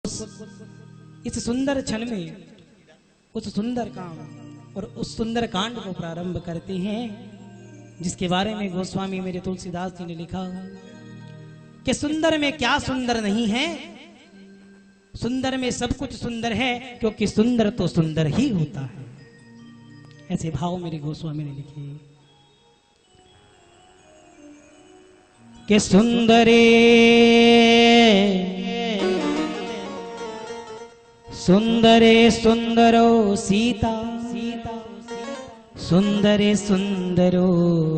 इस सुंदर क्षण में उस सुंदर काम और उस सुंदर कांड को प्रारंभ करते हैं जिसके बारे में गोस्वामी मेरे तुलसीदास जी ने लिखा कि सुंदर में क्या सुंदर नहीं है, सुंदर में सब कुछ सुंदर है, क्योंकि सुंदर तो सुंदर ही होता है। ऐसे भाव मेरे गोस्वामी ने लिखे कि सुंदरे सुंदरे सुंदरो सीता, सुंदरे सुंदरो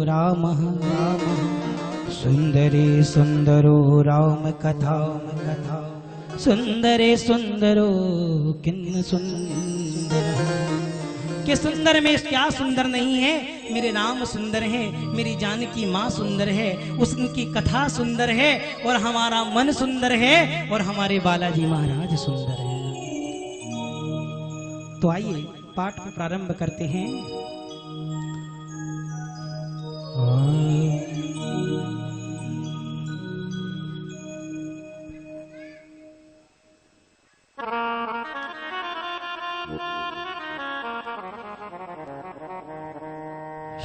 राम, सुंदरे सुंदरो राम कथा, सुंदरे सुंदरो किन्न सुंदर। कि सुंदर में क्या सुंदर नहीं है, मेरे राम सुंदर है, मेरी जानकी माँ सुंदर है, उसकी कथा सुंदर है, और हमारा मन सुंदर है, और हमारे बालाजी महाराज सुंदर है। तो आइए पाठ को प्रारंभ करते हैं।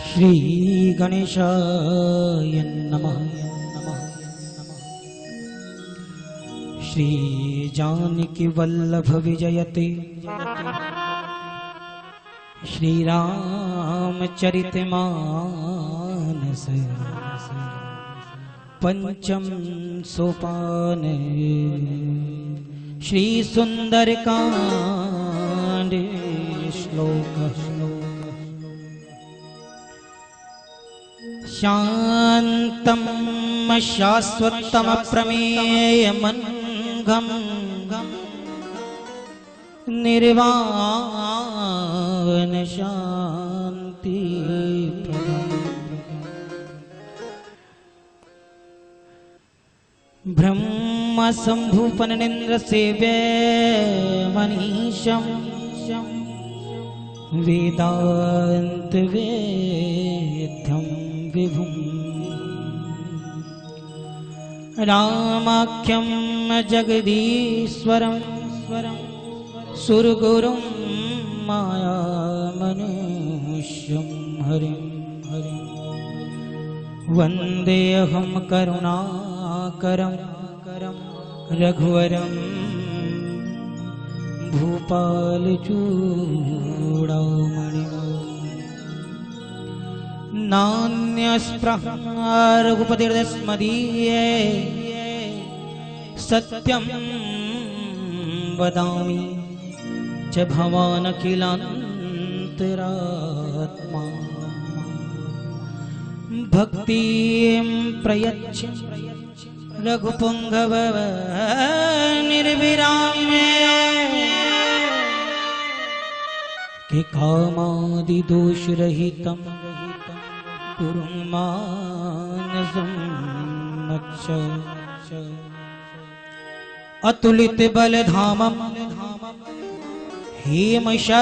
श्री गणेशाय नमः। श्री जानकी वल्लभ विजयते श्री रामचरित मानस पंचम सोपान श्री सुंदर कांड श्लोक। शांतम शाश्वतम प्रमेय मनघम निर्वाण शांति ब्रह्म संभूपन निंद्र सेव्य मनीषम वेदांत वेद्यम विभुम रामाख्यम जगदीश्वरम सुरगुरुं माया मनुष्यं हरिं वन्देऽहं करुणाकरं रघुवरं भूपालचूडामणिं नान्यस्पृहा रघुपतिर्दस्मदीये सत्यं वदामि च भवान् अखिलान्तरात्मा भक्तिं प्रयच्छ रघुपुङ्गव निर्विरामे कि कामादिदोषरहितं कुरु मानसं मच्छ अतुलित बलधामं हेमशैलवदेहं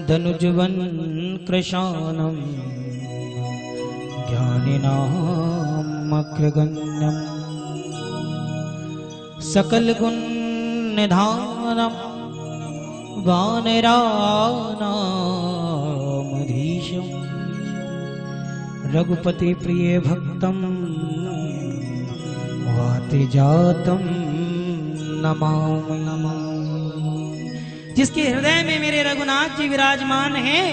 धनुजवन् कृशानं ज्ञानिनामग्रगण्यं सकलगुणनिधानं वानराणामधीशं रघुपति प्रिय भक्तं वातिजातं नमामि। जिसके हृदय में मेरे रघुनाथ जी विराजमान हैं,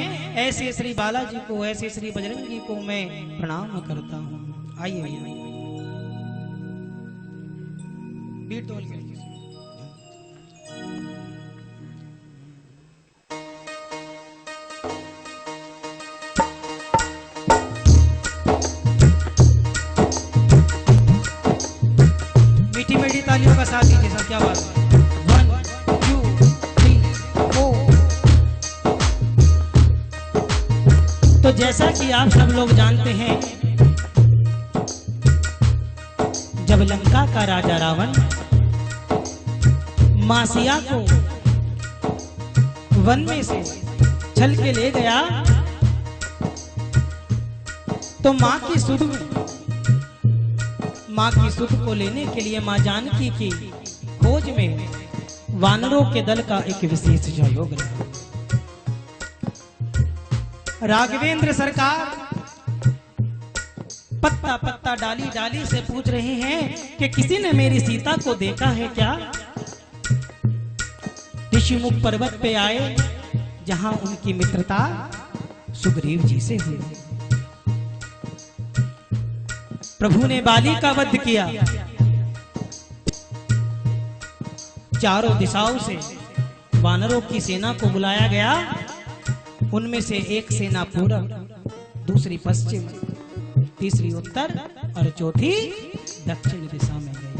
ऐसे श्री बालाजी को, ऐसे श्री बजरंगी को मैं प्रणाम करता हूँ। आइए बीट तोल के तालियों का साथ दीजिए सब। क्या बात है। 1 2 3 4। तो जैसा कि आप सब लोग जानते हैं, जब लंका का राजा रावण मां सीता को वन में से छल के ले गया, तो मां की सुध में माँ की सुध को लेने के लिए माँ जानकी की खोज में वानरों के दल का एक विशेष सहयोग रहा। राघवेंद्र सरकार पत्ता पत्ता डाली डाली से पूछ रहे हैं कि किसी ने मेरी सीता को देखा है क्या? ऋषिमुख पर्वत पे आए जहां उनकी मित्रता सुग्रीव जी से हुई। प्रभु ने बाली का वध किया। चारों दिशाओं से वानरों की सेना को बुलाया गया। उनमें से एक सेना पूरब, दूसरी पश्चिम, तीसरी उत्तर और चौथी दक्षिण दिशा में गई।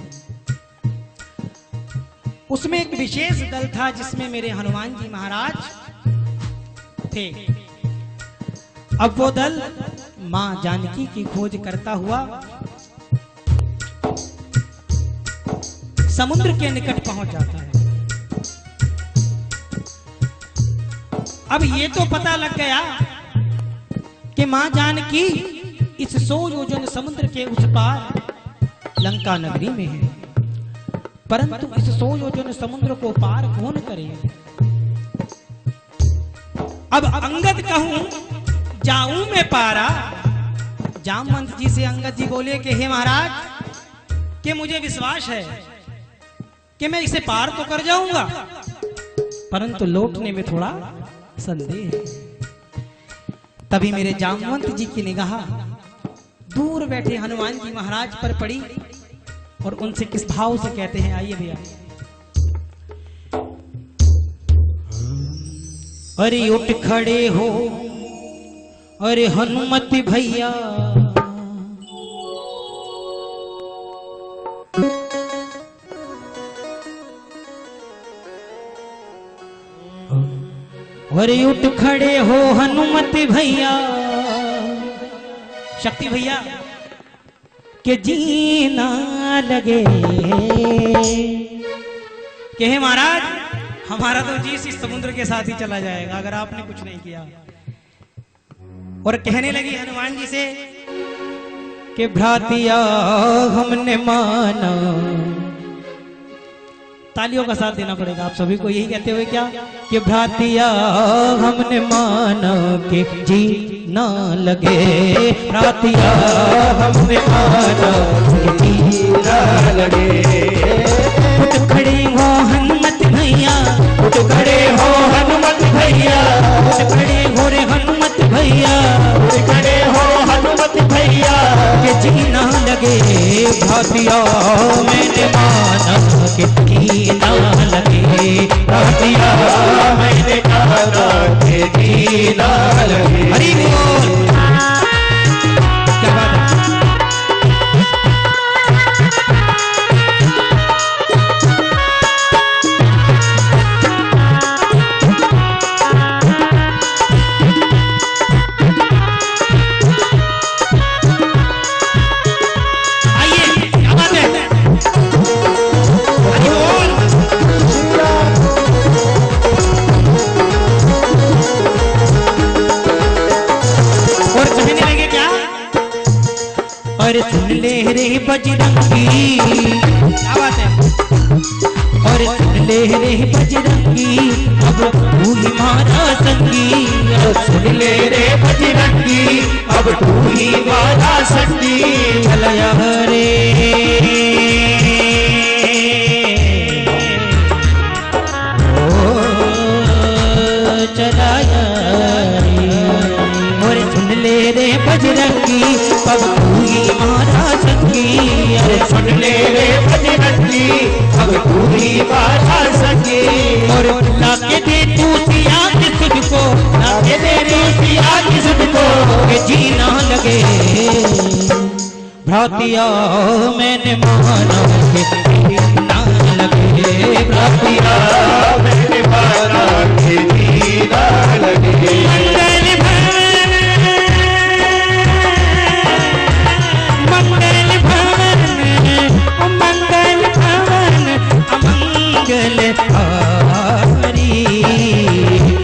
उसमें एक विशेष दल था जिसमें मेरे हनुमान जी महाराज थे। अब वो दल मां जानकी की खोज करता हुआ समुद्र के निकट पहुंच जाता है। अब ये तो पता लग गया कि मां जानकी इस 100 योजन समुद्र के उस पार लंका नगरी में है, परंतु इस 100 योजन समुद्र को पार कौन करे? अब अंगद कहूं जाऊं मैं पारा। जामवंत जी से अंगद जी बोले कि हे महाराज, कि मुझे विश्वास है कि मैं इसे पार तो कर जाऊंगा, परंतु लौटने में थोड़ा संदेह है। तभी मेरे जामवंत जी की निगाह दूर बैठे हनुमान जी महाराज पर पड़ी और उनसे किस भाव से कहते हैं, आइए भैया। अरे उठ खड़े हो, अरे हनुमत भैया, अरे उठ खड़े हो हनुमत भैया, शक्ति भैया के जीना लगे। कि हे महाराज, हमारा तो जी इस समुद्र के साथ ही चला जाएगा अगर आपने कुछ नहीं किया। और कहने लगी हनुमान जी से कि भ्रातिया हमने माना। तालियों का साथ देना पड़ेगा आप सभी को, यही कहते हुए क्या कि भ्रातिया हमने माना कि जी ना लगे। भ्रातिया हमने माना कि जी ना लगे। उठ खड़े हो हनुमत भैया, उठ खड़े हो हनुमत भैया, उठ खड़े हो रे हनुमत भैया, उठ खड़े हो हनुमत भैया के जी ना लगे। भ्रातिया मैंने माना कि जी ना लगे। भ्रातिया मैंने माना कि जी ना लगे। हरि बोल। क्या बात है? अरे सुन ले रे बजरंगी, क्या बात है? और सुन ले रे बजरंगी, अब तू ही मारा संगी। सुन ले रे बजरंगी, अब तू ही मारा संगी। चलया रे ओ चलाया रे। और सुन ले रे बजरंगी, अब तू ही मारा संगी। अरे सुन ले रे बजरंगी, अब तू ही मारा संगी। और लाके दे तू सिया की सुध को, लाके दे रे सिया की सुध को कि जी ना लगे। भ्रातिया मैंने माना कि जी ना लगे। भ्रातिया मैंने माना कि जी ना लगे।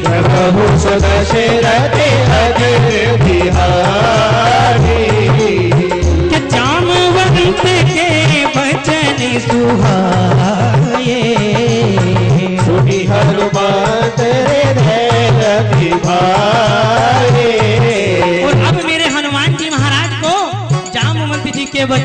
प्रभु सदशरथ अजर बिहारी। जामवंत के